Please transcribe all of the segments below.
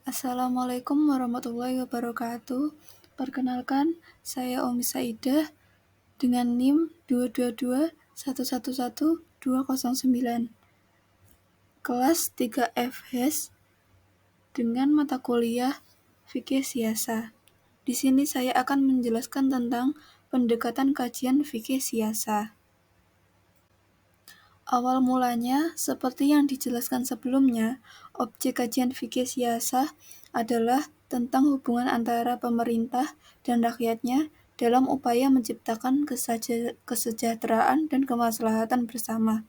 Assalamualaikum warahmatullahi wabarakatuh. Perkenalkan, saya Omi Saidah dengan NIM 222111209. Kelas 3 FHES dengan mata kuliah Fikih Siasa. Di sini saya akan menjelaskan tentang pendekatan kajian fikih siasa. Awal mulanya, seperti yang dijelaskan sebelumnya, objek kajian fikih siasa adalah tentang hubungan antara pemerintah dan rakyatnya dalam upaya menciptakan kesejahteraan dan kemaslahatan bersama.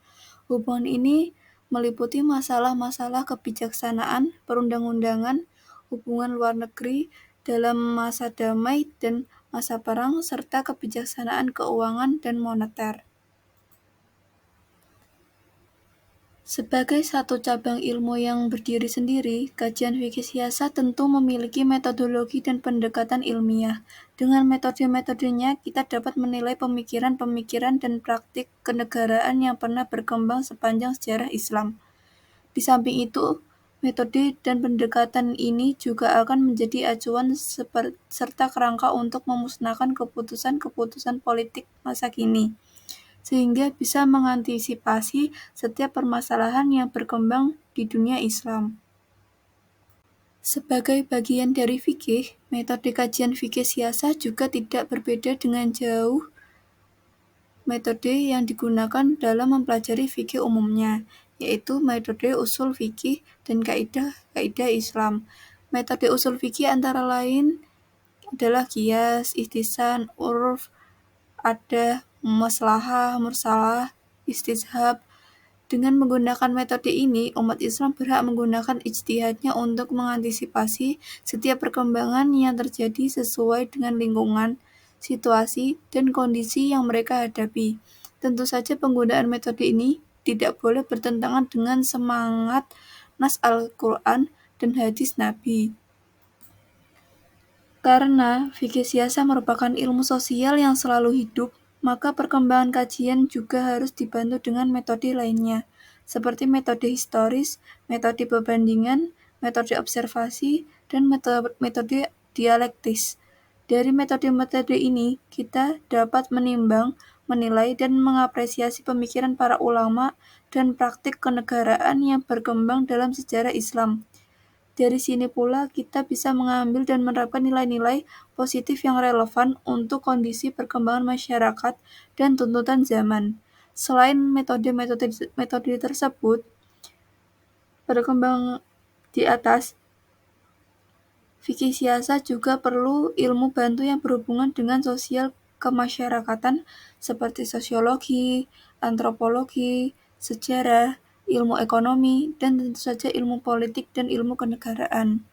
Hubungan ini meliputi masalah-masalah kebijaksanaan, perundang-undangan, hubungan luar negeri dalam masa damai dan masa perang, serta kebijaksanaan keuangan dan moneter. Sebagai satu cabang ilmu yang berdiri sendiri, kajian fikih siasa tentu memiliki metodologi dan pendekatan ilmiah. Dengan metode-metodenya, kita dapat menilai pemikiran-pemikiran dan praktik kenegaraan yang pernah berkembang sepanjang sejarah Islam. Di samping itu, metode dan pendekatan ini juga akan menjadi acuan serta kerangka untuk memusnahkan keputusan-keputusan politik masa kini, sehingga bisa mengantisipasi setiap permasalahan yang berkembang di dunia Islam. Sebagai bagian dari fikih, metode kajian fikih siasa juga tidak berbeda dengan jauh metode yang digunakan dalam mempelajari fikih umumnya, yaitu metode usul fikih dan kaidah-kaidah Islam. Metode usul fikih antara lain adalah qiyas, ihtisan, urf, adah, maslahah, mursalah, istishab. Dengan menggunakan metode ini, umat Islam berhak menggunakan ijtihadnya untuk mengantisipasi setiap perkembangan yang terjadi sesuai dengan lingkungan, situasi, dan kondisi yang mereka hadapi. Tentu saja penggunaan metode ini tidak boleh bertentangan dengan semangat nas Al-Quran dan hadis Nabi. Karena fikih siasa merupakan ilmu sosial yang selalu hidup, maka perkembangan kajian juga harus dibantu dengan metode lainnya, seperti metode historis, metode perbandingan, metode observasi, dan metode dialektis. Dari metode-metode ini, kita dapat menimbang, menilai, dan mengapresiasi pemikiran para ulama dan praktik kenegaraan yang berkembang dalam sejarah Islam. Dari sini pula kita bisa mengambil dan menerapkan nilai-nilai positif yang relevan untuk kondisi perkembangan masyarakat dan tuntutan zaman. Selain metode tersebut, berkembang di atas, fikih siasa juga perlu ilmu bantu yang berhubungan dengan sosial kemasyarakatan seperti sosiologi, antropologi, sejarah, ilmu ekonomi, dan tentu saja ilmu politik dan ilmu kenegaraan.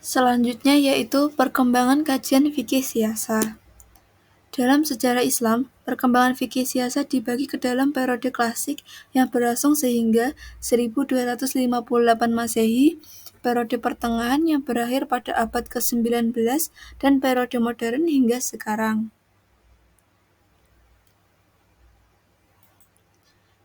Selanjutnya yaitu perkembangan kajian fikih siasa. Dalam sejarah Islam, perkembangan fikih siasa dibagi ke dalam periode klasik yang berlangsung sehingga 1258 Masehi, periode pertengahan yang berakhir pada abad ke-19, dan periode modern hingga sekarang.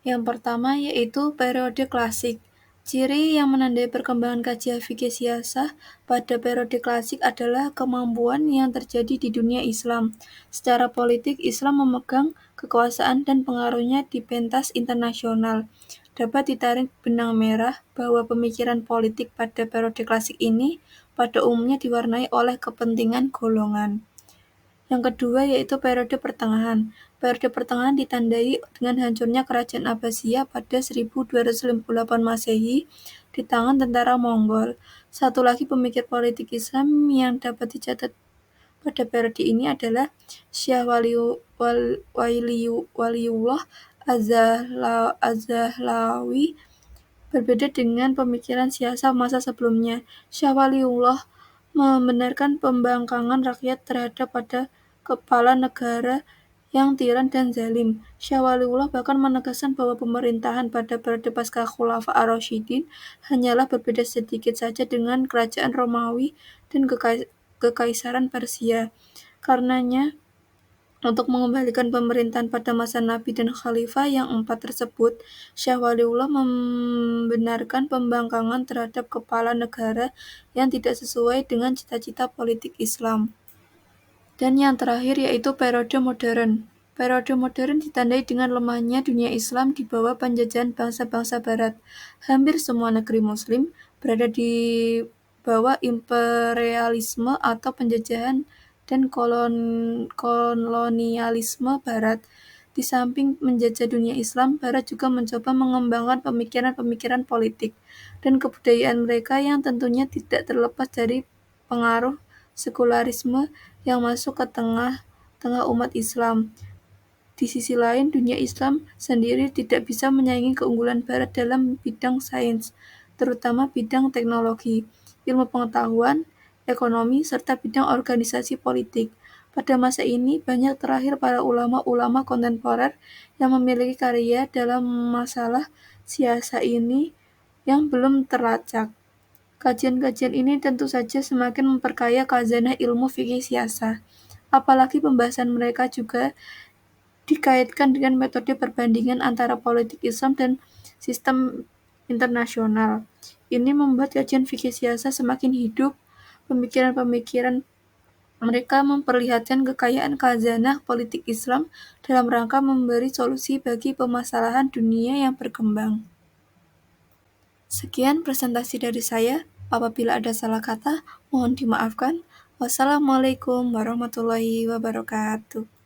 Yang pertama yaitu periode klasik. Ciri yang menandai perkembangan kajian fikih siasa pada periode klasik adalah kemampuan yang terjadi di dunia Islam. Secara politik, Islam memegang kekuasaan dan pengaruhnya di pentas internasional. Dapat ditarik benang merah bahwa pemikiran politik pada periode klasik ini pada umumnya diwarnai oleh kepentingan golongan. Yang kedua yaitu periode pertengahan. Periode pertengahan ditandai dengan hancurnya kerajaan Abbasiyah pada 1258 Masehi di tangan tentara Mongol. Satu lagi pemikir politik Islam yang dapat dicatat pada periode ini adalah Syekh Waliullah Az-Zahlawi. Berbeda dengan pemikiran siasa masa sebelumnya, Syekh Waliullah membenarkan pembangkangan rakyat terhadap pada kepala negara yang tiran dan zalim. Syekh Waliullah bahkan menegaskan bahwa pemerintahan pada periode pasca Khulafa ar-Rasyidin hanyalah berbeda sedikit saja dengan kerajaan Romawi dan kekaisaran Persia. Karenanya, Untuk mengembalikan pemerintahan pada masa Nabi dan Khalifah yang 4 tersebut, Syekh Waliullah membenarkan pembangkangan terhadap kepala negara yang tidak sesuai dengan cita-cita politik Islam. Dan yang terakhir yaitu periode modern. Periode modern ditandai dengan lemahnya dunia Islam di bawah penjajahan bangsa-bangsa Barat. Hampir semua negeri Muslim berada di bawah imperialisme atau penjajahan dan kolonialisme Barat. Di samping menjajah dunia Islam, Barat juga mencoba mengembangkan pemikiran-pemikiran politik dan kebudayaan mereka yang tentunya tidak terlepas dari pengaruh sekularisme yang masuk ke tengah-tengah umat Islam. Di sisi lain, dunia Islam sendiri tidak bisa menyaingi keunggulan Barat dalam bidang sains, terutama bidang teknologi, ilmu pengetahuan, ekonomi, serta bidang organisasi politik. Pada masa ini, banyak terakhir para ulama-ulama kontemporer yang memiliki karya dalam masalah siasa ini yang belum terlacak. Kajian-kajian ini tentu saja semakin memperkaya khazanah ilmu fikih siasah. Apalagi pembahasan mereka juga dikaitkan dengan metode perbandingan antara politik Islam dan sistem internasional. Ini membuat kajian fikih siasah semakin hidup. Pemikiran-pemikiran mereka memperlihatkan kekayaan khazanah politik Islam dalam rangka memberi solusi bagi permasalahan dunia yang berkembang. Sekian presentasi dari saya. Apabila ada salah kata, mohon dimaafkan. Wassalamualaikum warahmatullahi wabarakatuh.